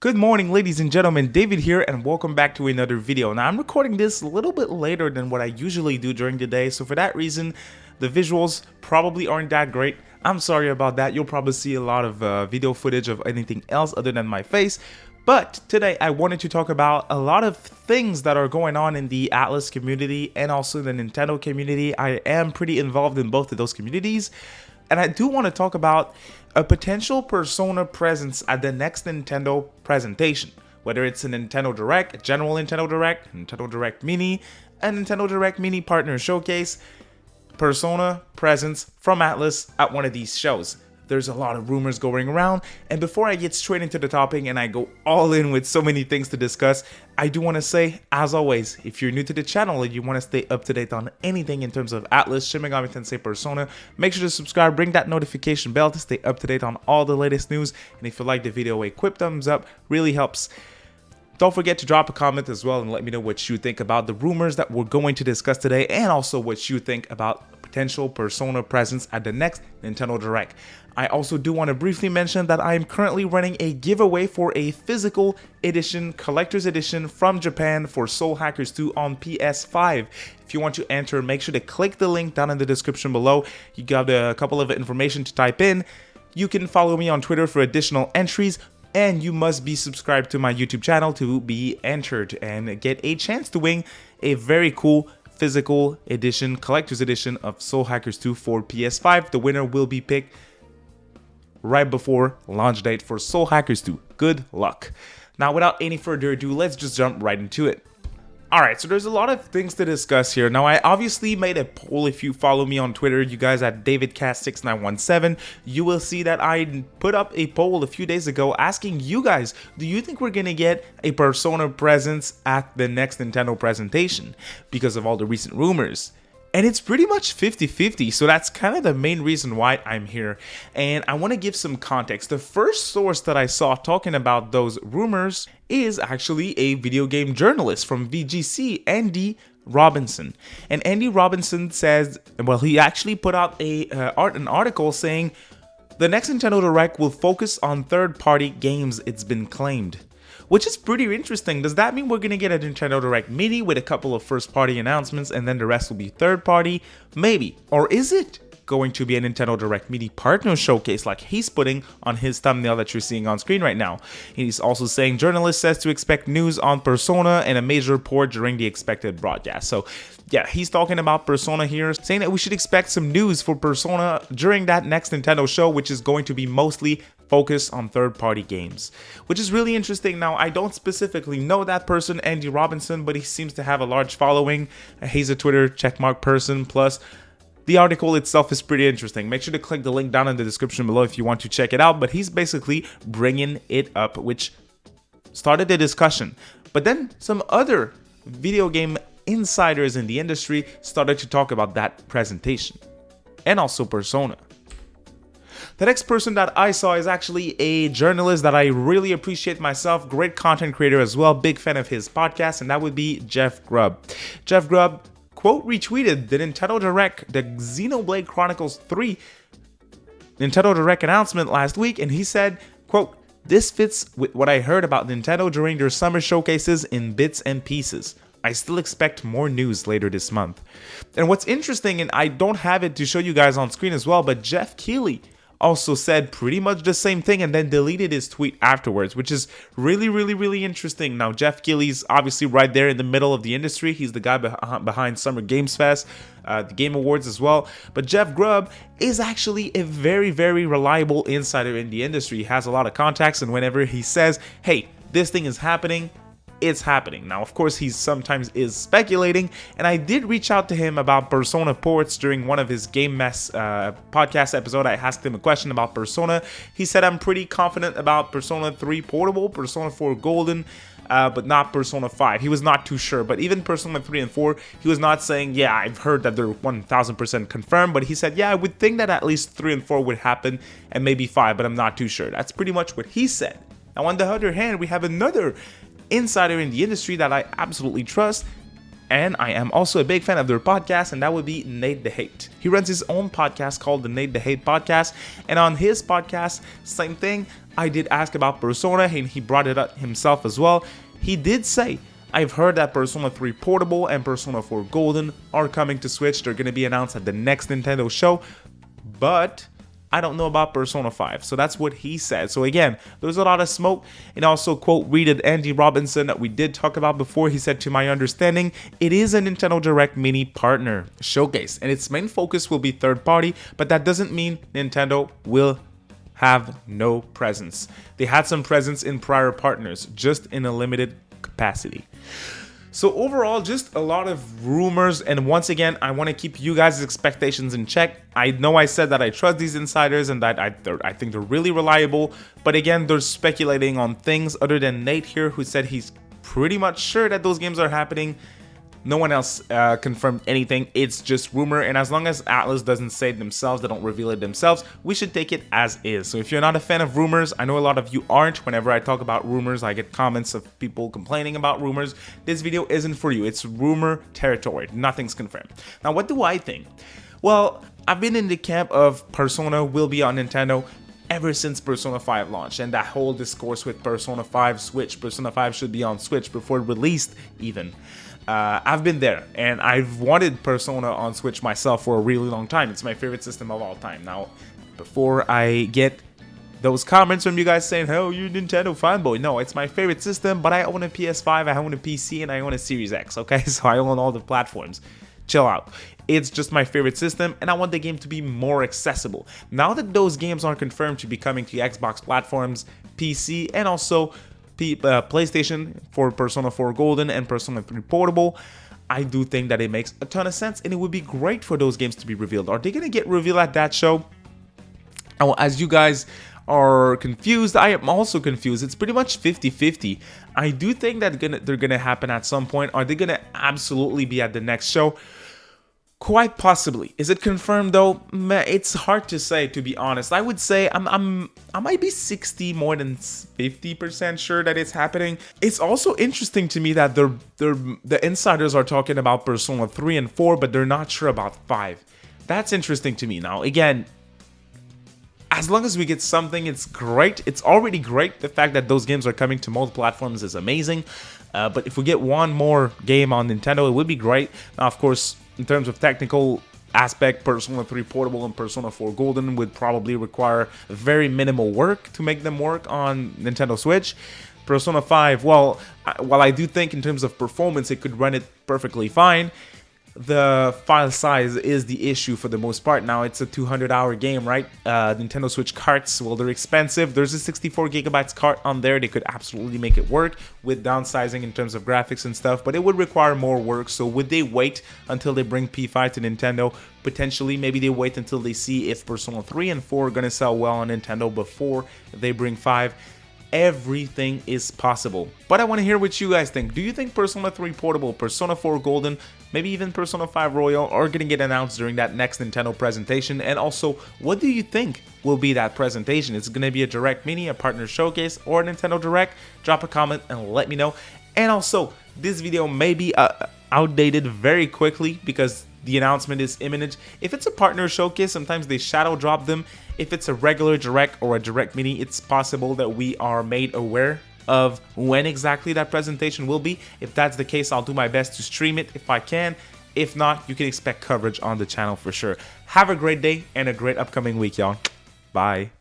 Good morning, ladies and gentlemen, David here, and welcome back to another video. Now, I'm recording this a little bit later than what I usually do during the day, so for that reason, the visuals probably aren't that great. I'm sorry about that. You'll probably see a lot of video footage of anything else other than my face. But today, I wanted to talk about a lot of things that are going on in the Atlus community and also the Nintendo community. I am pretty involved in both of those communities. And I do want to talk about a potential Persona presence at the next Nintendo presentation. Whether it's a Nintendo Direct, a general Nintendo Direct Mini, a Nintendo Direct Mini Partner Showcase, Persona presence from Atlus at one of these shows. There's a lot of rumors going around, and before I get straight into the topic and I go all in with so many things to discuss, I do want to say, as always, if you're new to the channel and you want to stay up to date on anything in terms of Atlus, Shin Megami Tensei, Persona, make sure to subscribe, ring that notification bell to stay up to date on all the latest news, and if you like the video, a quick thumbs up really helps. Don't forget to drop a comment as well and let me know what you think about the rumors that we're going to discuss today, and also what you think about potential Persona presence at the next Nintendo Direct. I also do want to briefly mention that I am currently running a giveaway for a physical edition, collector's edition from Japan for Soul Hackers 2 on PS5. If you want to enter, make sure to click the link down in the description below. You got a couple of information to type in. You can follow me on Twitter for additional entries, and you must be subscribed to my YouTube channel to be entered and get a chance to win a very cool physical edition, collector's edition of Soul Hackers 2 for PS5. The winner will be picked right before launch date for Soul Hackers 2. Good luck. Now, without any further ado, let's just jump right into it. Alright, so there's a lot of things to discuss here. Now, I obviously made a poll. If you follow me on Twitter, you guys at DavidCast6917, you will see that I put up a poll a few days ago asking you guys, do you think we're gonna get a Persona presence at the next Nintendo presentation because of all the recent rumors? And it's pretty much 50-50, so that's kind of the main reason why I'm here. And I want to give some context. The first source that I saw talking about those rumors is actually a video game journalist from VGC, Andy Robinson. And Andy Robinson says, well, he actually put out an article saying, the next Nintendo Direct will focus on third-party games, it's been claimed. Which is pretty interesting. Does that mean we're going to get a Nintendo Direct Mini with a couple of first-party announcements and then the rest will be third-party? Maybe. Or is it going to be a Nintendo Direct Mini Partner Showcase like he's putting on his thumbnail that you're seeing on screen right now? He's also saying journalist says to expect news on Persona and a major report during the expected broadcast. So yeah, he's talking about Persona here, saying that we should expect some news for Persona during that next Nintendo show, which is going to be mostly focused on third-party games, which is really interesting. Now, I don't specifically know that person, Andy Robinson, but he seems to have a large following. He's a Twitter checkmark person, plus the article itself is pretty interesting. Make sure to click the link down in the description below if you want to check it out, but he's basically bringing it up, which started the discussion. But then some other video game insiders in the industry started to talk about that presentation and also Persona. The next person that I saw is actually a journalist that I really appreciate myself, great content creator as well, big fan of his podcast, and that would be Jeff Grubb. Jeff Grubb, quote, retweeted the Nintendo Direct, the Xenoblade Chronicles 3 Nintendo Direct announcement last week, and he said, quote, this fits with what I heard about Nintendo during their summer showcases in bits and pieces. I still expect more news later this month. And what's interesting, and I don't have it to show you guys on screen as well, but Jeff Keighley also said pretty much the same thing and then deleted his tweet afterwards, which is really interesting. Now, Jeff Keighley's obviously right there in the middle of the industry. He's the guy behind Summer Games Fest, the Game Awards as well. But Jeff Grubb is actually a very reliable insider in the industry. He has a lot of contacts, and whenever he says, hey, this thing is happening, it's happening. Now, of course, he sometimes is speculating, and I did reach out to him about Persona ports during one of his Game Mess podcast episode. I asked him a question about Persona. He said, I'm pretty confident about Persona 3 Portable, Persona 4 Golden, but not Persona 5. He was not too sure, but even Persona 3 and 4, he was not saying, yeah, I've heard that they're 1000% confirmed, but he said, yeah, I would think that at least 3 and 4 would happen, and maybe 5, but I'm not too sure. That's pretty much what he said. Now, on the other hand, we have another insider in the industry that I absolutely trust, and I am also a big fan of their podcast, and that would be Nate the Hate. He runs his own podcast called the Nate the Hate Podcast, and on his podcast, same thing. I did ask about Persona, and he brought it up himself as well. He did say, I've heard that Persona 3 Portable and Persona 4 Golden are coming to Switch. They're going to be announced at the next Nintendo show, but I don't know about Persona 5. So that's what he said. So again, there's a lot of smoke. And also, quote, readed Andy Robinson that we did talk about before. He said, to my understanding, it is a Nintendo Direct Mini partner showcase, and its main focus will be third party, but that doesn't mean Nintendo will have no presence. They had some presence in prior partners, just in a limited capacity. So overall, just a lot of rumors, and once again, I want to keep you guys' expectations in check. I know I said that I trust these insiders and that I think they're really reliable, but again, they're speculating on things other than Nate here, who said he's pretty much sure that those games are happening. No one else confirmed anything. It's just rumor, and as long as Atlus doesn't say it themselves, they don't reveal it themselves, we should take it as is. So if you're not a fan of rumors, I know a lot of you aren't. Whenever I talk about rumors, I get comments of people complaining about rumors. This video isn't for you. It's rumor territory. Nothing's confirmed. Now, what do I think? Well, I've been in the camp of Persona will be on Nintendo ever since Persona 5 launched, and that whole discourse with Persona 5 Switch. Persona 5 should be on Switch before it released even. I've been there, and I've wanted Persona on Switch myself for a really long time. It's my favorite system of all time. Now, before I get those comments from you guys saying, oh, you're a Nintendo fanboy. No, it's my favorite system, but I own a PS5, I own a PC, and I own a Series X, okay? So I own all the platforms. Chill out. It's just my favorite system, and I want the game to be more accessible. Now that those games are confirmed to be coming to Xbox platforms, PC, and also PlayStation for Persona 4 Golden and Persona 3 Portable, I do think that it makes a ton of sense, and it would be great for those games to be revealed. Are they going to get revealed at that show? Oh, as you guys are confused, I am also confused. It's pretty much 50-50. I do think that they're going to happen at some point. Are they going to absolutely be at the next show? Quite possibly. Is it confirmed though? It's hard to say, to be honest. I would say I might be 60 more than 50% sure that it's happening. It's also interesting to me that the insiders are talking about Persona 3 and 4, but they're not sure about 5. That's interesting to me. Now, again, as long as we get something, it's great. It's already great. The fact that those games are coming to multiple platforms is amazing. But if we get one more game on Nintendo, it would be great. Now, of course, in terms of technical aspect, Persona 3 Portable and Persona 4 Golden would probably require very minimal work to make them work on Nintendo Switch. Persona 5, well, while I do think in terms of performance it could run it perfectly fine, the file size is the issue for the most part. Now, it's a 200-hour game, right? Nintendo Switch carts, well, they're expensive. There's a 64 gigabytes cart on there. They could absolutely make it work with downsizing in terms of graphics and stuff, but it would require more work. So would they wait until they bring P5 to Nintendo? Potentially. Maybe they wait until they see if Persona 3 and 4 are going to sell well on Nintendo before they bring 5. Everything is possible, but I want to hear what you guys think. Do you think Persona 3 Portable, Persona 4 Golden, maybe even Persona 5 Royal are going to get announced during that next Nintendo presentation? And also, what do you think will be that presentation? Is it going to be a Direct Mini, a partner showcase, or a Nintendo Direct? Drop a comment and let me know. And also, this video may be outdated very quickly because the announcement is imminent. If it's a partner showcase, sometimes they shadow drop them. If it's a regular Direct or a Direct Mini, it's possible that we are made aware of when exactly that presentation will be. If that's the case, I'll do my best to stream it if I can. If not, you can expect coverage on the channel for sure. Have a great day and a great upcoming week, y'all. Bye.